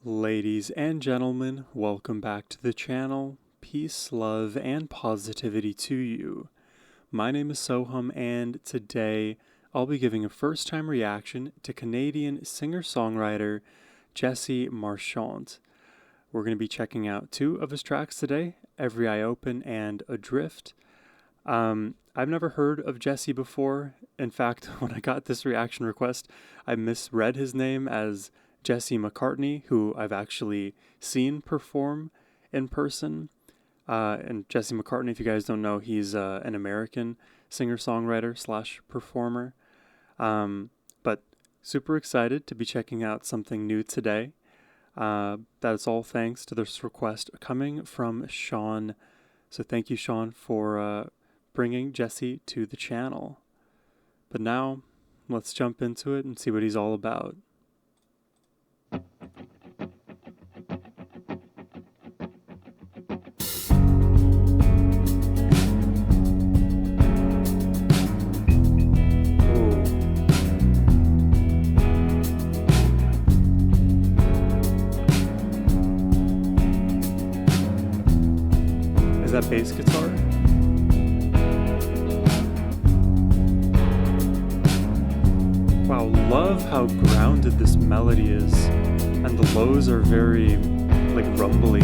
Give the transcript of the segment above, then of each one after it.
Ladies and gentlemen, welcome back to the channel. Peace, love, and positivity to you. My name is Sohum, and today I'll be giving a first-time reaction to Canadian singer-songwriter Jesse Marchant. We're going to be checking out two of his tracks today, Every Eye Open and Adrift. I've never heard of Jesse before. In fact, when I got this reaction request, I misread his name as Jesse McCartney, who I've actually seen perform in person. And Jesse McCartney, if you guys don't know, he's an American singer-songwriter slash performer. But super excited to be checking out something new today. That's all thanks to this request coming from Sean. So thank you, Sean, for bringing Jesse to the channel. But now, let's jump into it and see what he's all about. Is that bass guitar? Wow, love how grounded this melody is, and the lows are very, rumbly.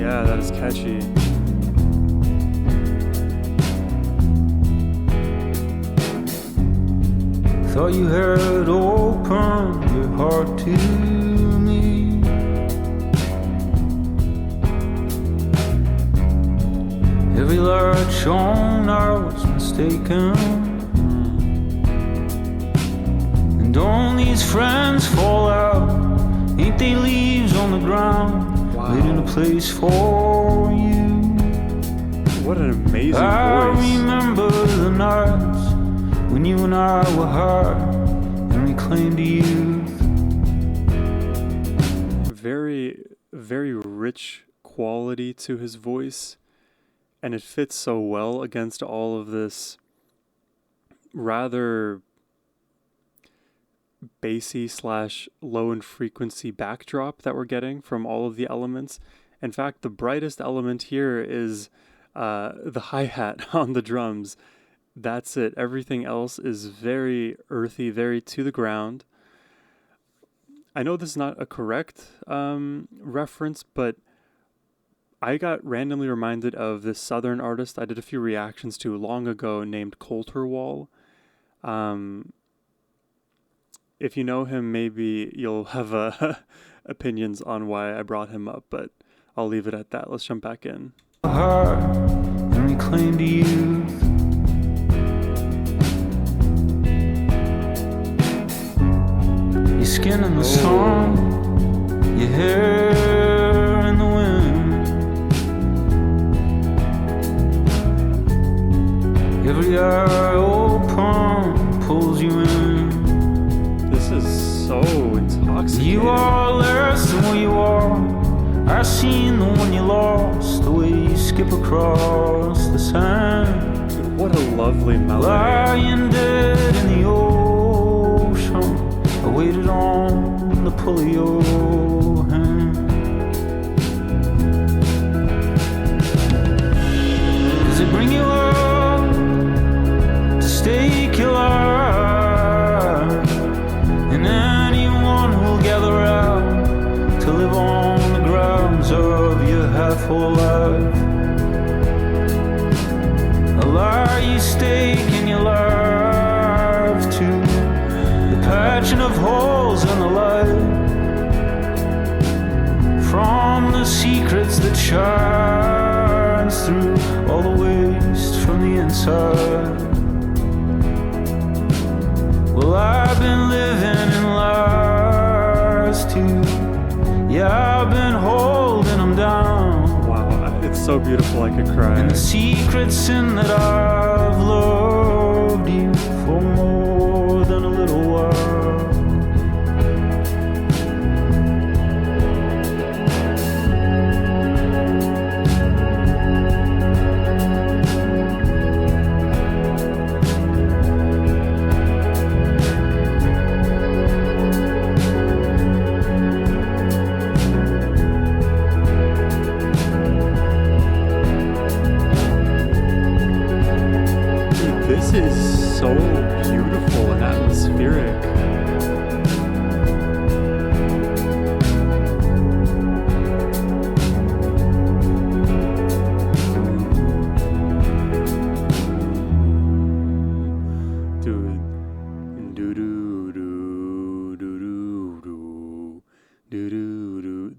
Yeah, that is catchy. Thought you had opened your heart to me. Every light shone, I was mistaken. And don't these friends fall out? Ain't they leaves on the ground? Wow. Waiting a place for you. What an amazing I voice. remember the nights when you and I were high and reclaimed youth. Very, very rich quality to his voice, and it fits so well against all of this rather bassy slash low in frequency backdrop that we're getting from all of the elements. In fact, the brightest element here is the hi-hat on the drums. That's it. Everything else is very earthy, very to the ground. I know this is not a correct reference, but I got randomly reminded of this southern artist I did a few reactions to long ago named Coulterwall. If you know him, maybe you'll have opinions on why I brought him up, but I'll leave it at that. Let's jump back in. And reclaimed youth. Your skin in the sun, your hair in the wind. Every eye open pulls you in. This is so intoxicating. You are less than what you are. I seen the one you lost, the way you skip across the sand. Dude, what a lovely melody. Lying dead in the ocean, I waited on the pull of your hand. Does it bring you up to stake your life? And anyone who'll gather out to live on the grounds of your half-whole life. A lie you stake in your life to the patching of holes in the light, from the secrets that shines through all the waste from the inside. Well, I've been living in lies too. Yeah, I've been holding them down. Wow, it's so beautiful I could cry. And the secret sin that I've loved you for more than a little while.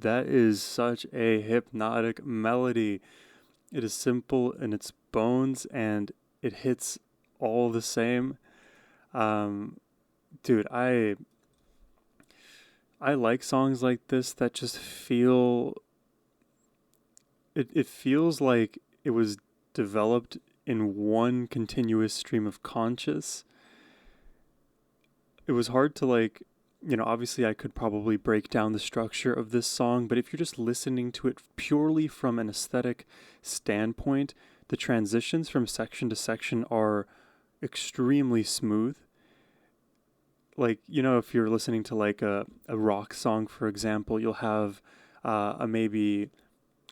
that is such a hypnotic melody. It is simple in its bones and it hits all the same. Dude, I like songs like this that just feel it feels like it was developed in one continuous stream of conscious. It was hard to like, obviously I could probably break down the structure of this song, but if you're just listening to it purely from an aesthetic standpoint, the transitions from section to section are extremely smooth. Like, if you're listening to like a rock song, for example, you'll have a maybe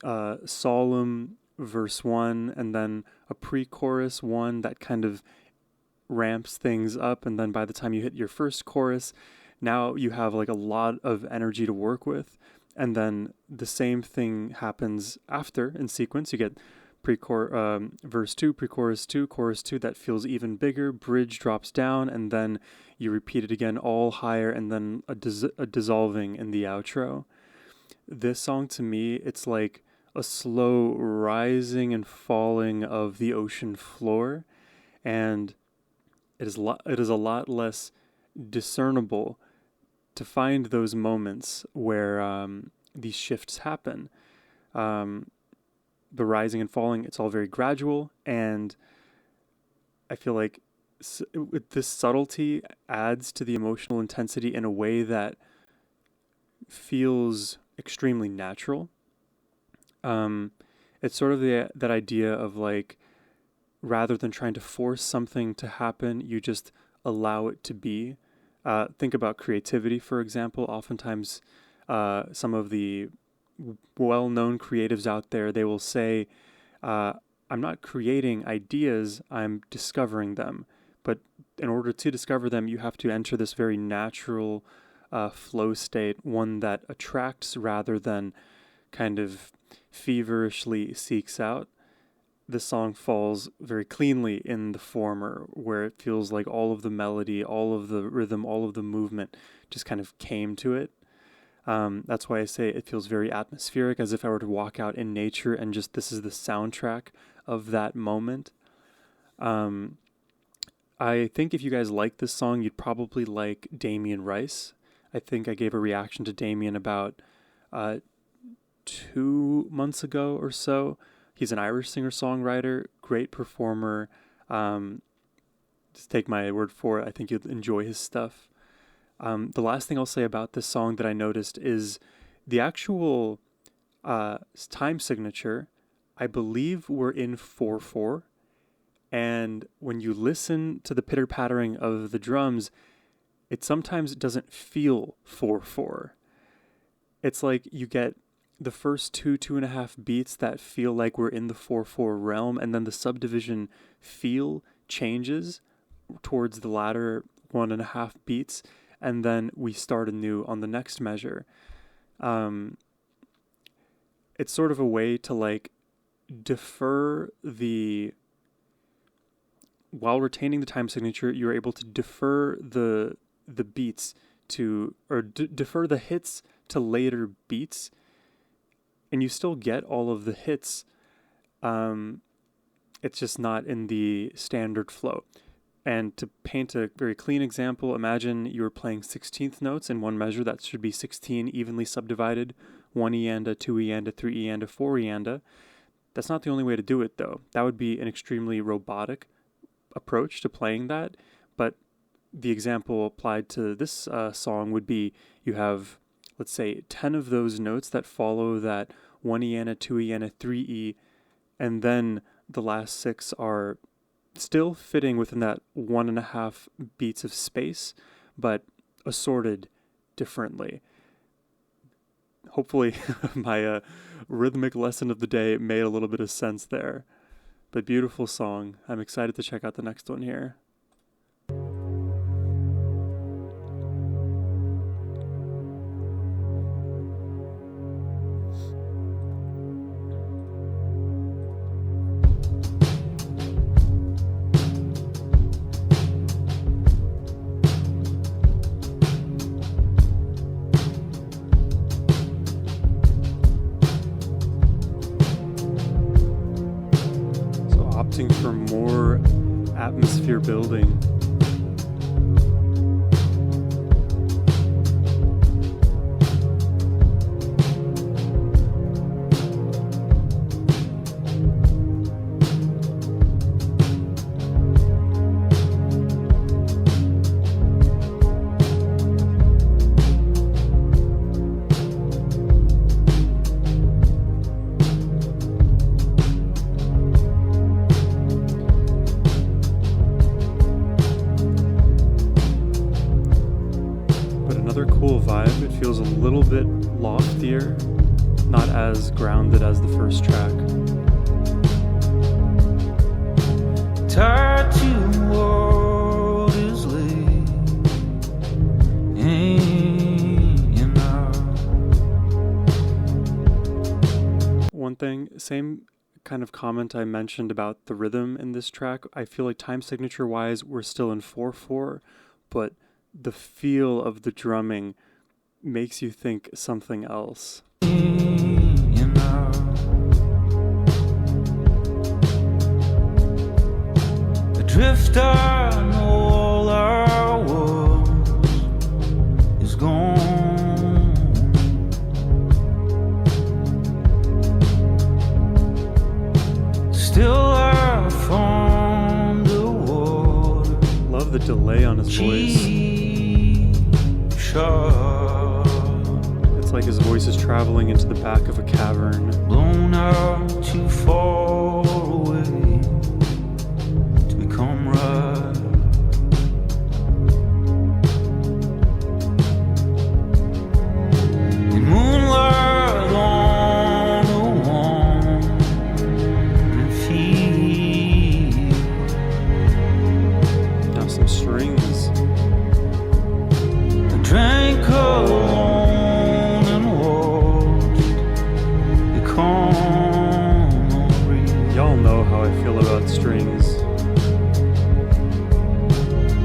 Solemn verse 1 and then a pre-chorus 1 that kind of ramps things up, and then by the time you hit your first chorus, now you have like a lot of energy to work with, and then the same thing happens after in sequence. You get verse 2, pre-chorus 2, chorus 2 that feels even bigger, bridge drops down, and then you repeat it again all higher, and then a dissolving in the outro. This song to me, it's like a slow rising and falling of the ocean floor, and it is a lot less discernible to find those moments where these shifts happen. The rising and falling, it's all very gradual, and I feel like this subtlety adds to the emotional intensity in a way that feels extremely natural. It's sort of that idea of like, rather than trying to force something to happen, you just allow it to be. Think about creativity, for example. Oftentimes, some of the well-known creatives out there, they will say, I'm not creating ideas, I'm discovering them. But in order to discover them, you have to enter this very natural flow state, one that attracts rather than kind of feverishly seeks out. This song falls very cleanly in the former, where it feels like all of the melody, all of the rhythm, all of the movement just kind of came to it. That's why I say it feels very atmospheric, as if I were to walk out in nature and just this is the soundtrack of that moment. I think if you guys like this song, you'd probably like Damien Rice. I think I gave a reaction to Damien about 2 months ago or so. He's an Irish singer-songwriter, great performer. Just take my word for it. I think you'll enjoy his stuff. The last thing I'll say about this song that I noticed is the actual time signature. I believe we're in 4/4. And when you listen to the pitter-pattering of the drums, it sometimes doesn't feel 4/4. It's like you get the first 2.5 beats that feel like we're in the 4/4 realm, and then the subdivision feel changes towards the latter 1.5 beats, and then we start anew on the next measure. It's sort of a way to like defer while retaining the time signature, you're able to defer the beats to, or defer the hits to later beats, and you still get all of the hits. It's just not in the standard flow. And to paint a very clean example, imagine you were playing 16th notes in one measure. That should be 16 evenly subdivided, 1 eanda, 2 eanda, 3 eanda, 4 eanda. That's not the only way to do it, though. That would be an extremely robotic approach to playing that. But the example applied to this song would be you have, let's say, 10 of those notes that follow that 1 eanda, 2 eanda, 3 e, and then the last 6 are still fitting within that 1.5 beats of space, but assorted differently. Hopefully my rhythmic lesson of the day made a little bit of sense there. But beautiful song. I'm excited to check out the next one here. opting for more atmosphere building. Cool vibe. It feels a little bit loftier, not as grounded as the first track. Tired to the world is late, you know. One thing, same kind of comment I mentioned about the rhythm in this track. I feel like time signature wise, we're still in 4/4, but the feel of the drumming makes you think something else. You know. Adrift on all our world is gone. Still I found the water. Love the delay on his voice. It's like his voice is traveling into the back of a cavern. Blown out too far away to become right. In moonlight on a wandering field. Now some strings. Drank alone and watched the calm. Y'all know how I feel about strings.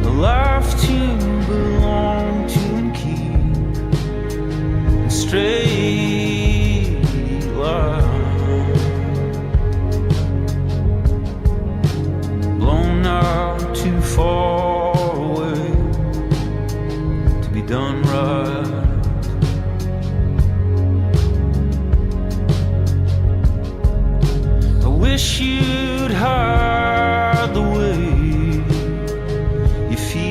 A life to belong to and keep a straight line. Blown out too far done right. I wish you'd hide the way you feel.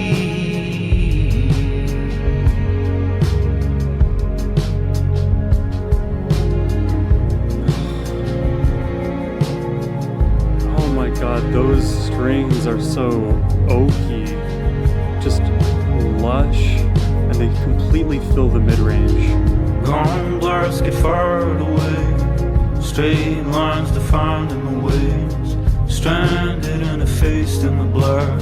Oh my god, those strings are so oaky, just lush. And they completely fill the mid-range. Gone blurs get far away, straight lines defined in the waves, stranded and effaced in the black.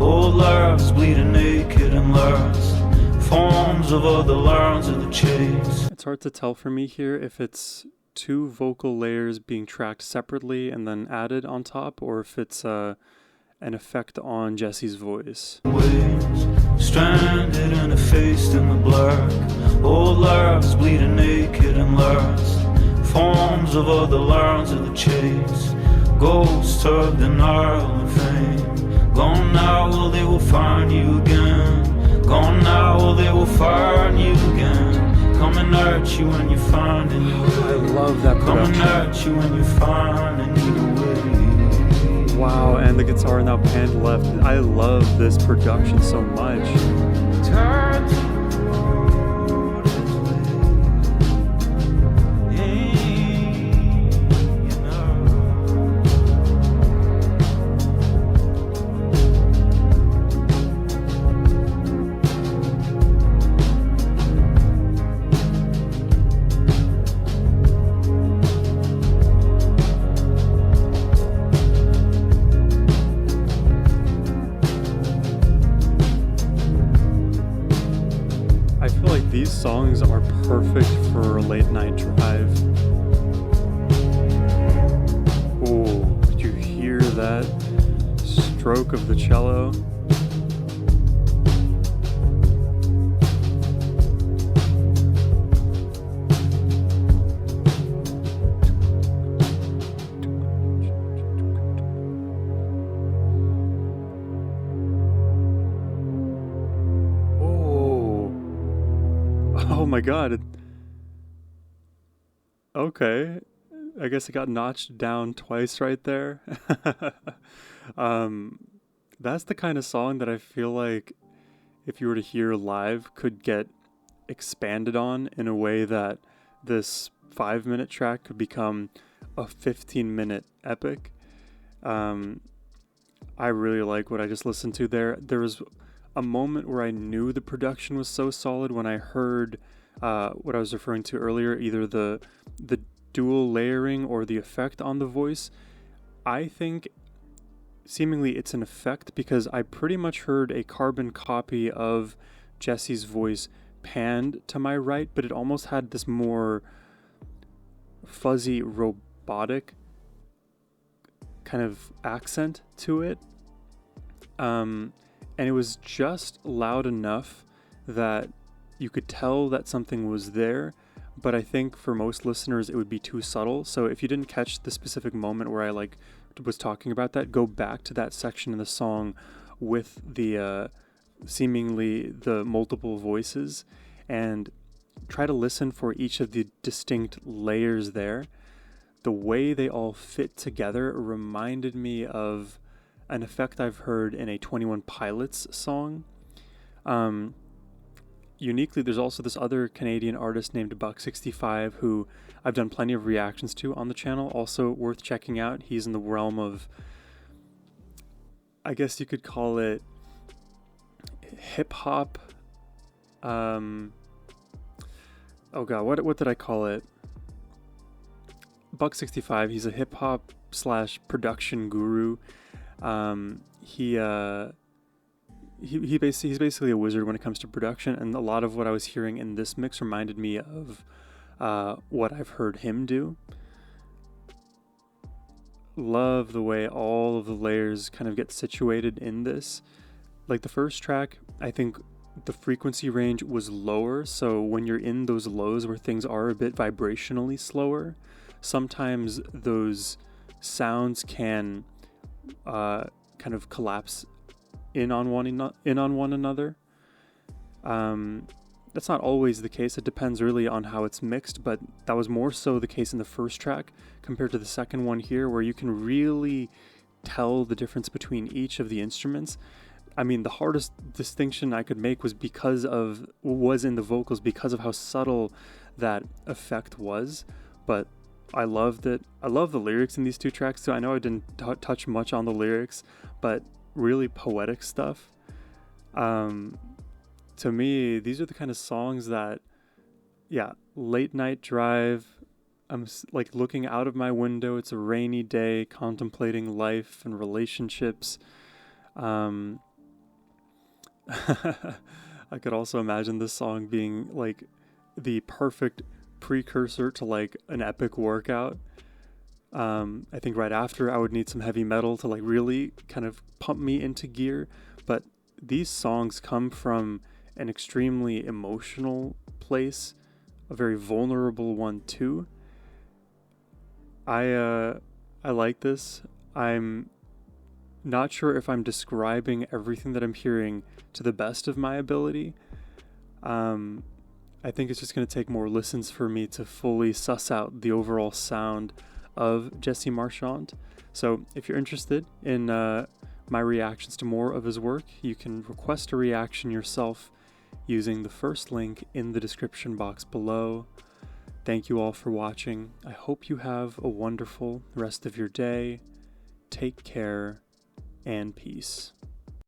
Old lives bleeding naked and last, forms of other lines of the chase. It's hard to tell for me here if it's two vocal layers being tracked separately and then added on top, or if it's an effect on Jesse's voice. Waves, stranded and effaced in the black. Old lives bleeding naked and last, forms of other lines of the chase. Ghosts tugged in Ireland fame. Gone now, well they will find you again. Gone now, well they will find you again. Coming at you when you're finding your way. I love that production. Coming at you when you're finding your way. Wow, and the guitar now panned left. I love this production so much. These songs are perfect for a late night drive. Oh, did you hear that stroke of the cello? Oh my god. Okay. I guess it got notched down twice right there. um, that's the kind of song that I feel like if you were to hear live could get expanded on in a way that this 5 minute track could become a 15-minute epic. Um, I really like what I just listened to there. There was a moment where I knew the production was so solid when I heard what I was referring to earlier, either the dual layering or the effect on the voice. I think seemingly it's an effect because I pretty much heard a carbon copy of Jesse's voice panned to my right, but it almost had this more fuzzy, robotic kind of accent to it. And it was just loud enough that you could tell that something was there, but I think for most listeners it would be too subtle. So if you didn't catch the specific moment where I was talking about that, go back to that section in the song with the seemingly the multiple voices and try to listen for each of the distinct layers there. The way they all fit together reminded me of an effect I've heard in a 21 Pilots song. Uniquely, there's also this other Canadian artist named Buck65 who I've done plenty of reactions to on the channel, also worth checking out. He's in the realm of, I guess you could call it hip hop. Oh god, what did I call it? Buck65, he's a hip hop / production guru. He's basically a wizard when it comes to production, and a lot of what I was hearing in this mix reminded me of what I've heard him do. Love the way all of the layers kind of get situated in this. Like the first track, I think the frequency range was lower, so when you're in those lows where things are a bit vibrationally slower, sometimes those sounds can kind of collapse in on one another. That's not always the case. It depends really on how it's mixed, but that was more so the case in the first track compared to the second one here, where you can really tell the difference between each of the instruments. I mean, the hardest distinction I could make was in the vocals because of how subtle that effect was, but I loved it. I love the lyrics in these two tracks too. I know I didn't touch much on the lyrics, but really poetic stuff. To me, these are the kind of songs that, late night drive. I'm like looking out of my window. It's a rainy day, contemplating life and relationships. I could also imagine this song being like the perfect precursor to like an epic workout. I think right after I would need some heavy metal to like really kind of pump me into gear. But these songs come from an extremely emotional place, a very vulnerable one too. I like this. I'm not sure if I'm describing everything that I'm hearing to the best of my ability. I think it's just going to take more listens for me to fully suss out the overall sound of Jesse Marchant. So if you're interested in my reactions to more of his work, you can request a reaction yourself using the first link in the description box below. Thank you all for watching. I hope you have a wonderful rest of your day. Take care and peace.